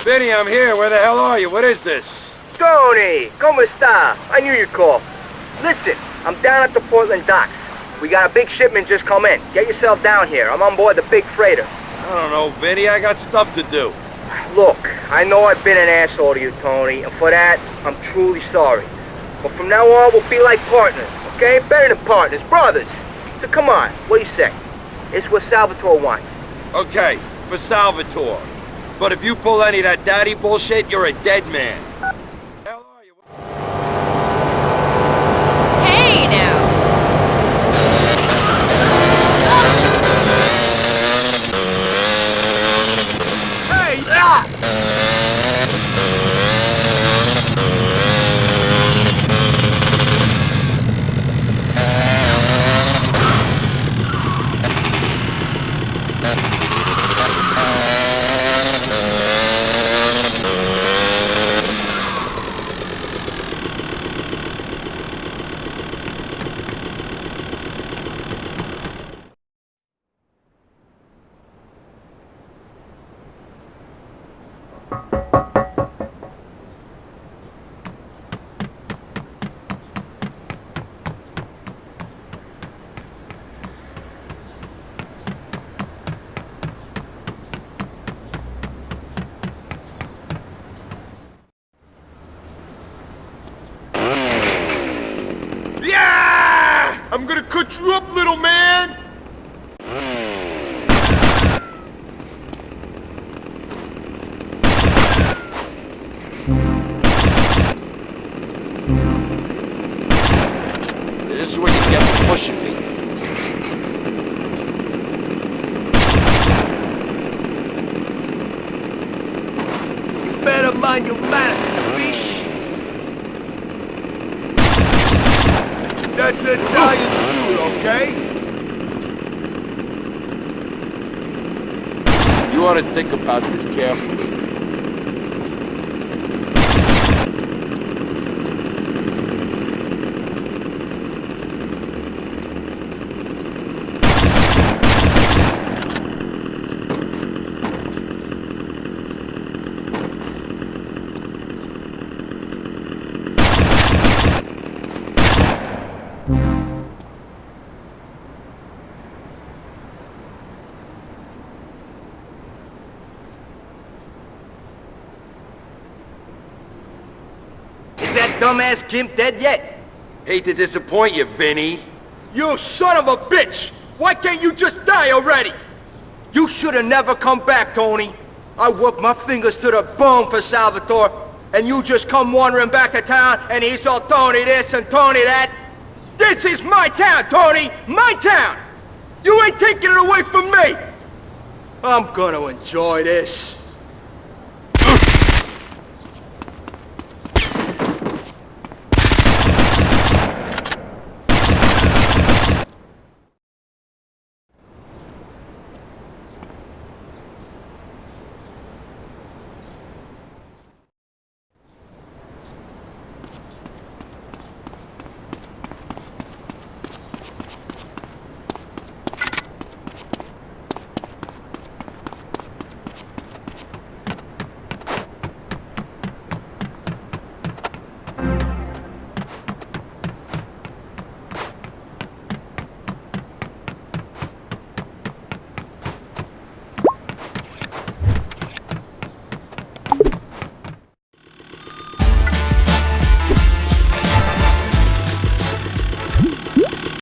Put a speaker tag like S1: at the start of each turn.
S1: Vinny, I'm here. Where the hell are you? What is this?
S2: Tony, ¿cómo está? I knew you'd call. Listen, I'm down at the Portland docks. We got a big shipment just come in. Get yourself down here. I'm on board the big freighter.
S1: I don't know, Vinny. I got stuff to do.
S2: Look, I know I've been an asshole to you, Tony, and for that, I'm truly sorry. But from now on, we'll be like partners, okay? Better than partners, brothers. So come on, what do you say? It's what Salvatore wants.
S1: Okay, for Salvatore. But if you pull any of that daddy bullshit, you're a dead man. Hell are you?
S3: Hey, now!
S2: Hey, ah!
S1: Yeah! I'm gonna cut you up, little man! This is what you get for pushing me. You better mind your manners, bitch! That's Italian food, okay? You ought to think about this carefully.
S2: Is that dumbass Gimp dead yet?
S1: Hate to disappoint you, Vinny.
S2: You son of a bitch! Why can't you just die already? You should have never come back, Tony. I worked my fingers to the bone for Salvatore, and you just come wandering back to town, and he's all Tony this and Tony that. This is my town, Tony! My town! You ain't taking it away from me! I'm gonna enjoy this.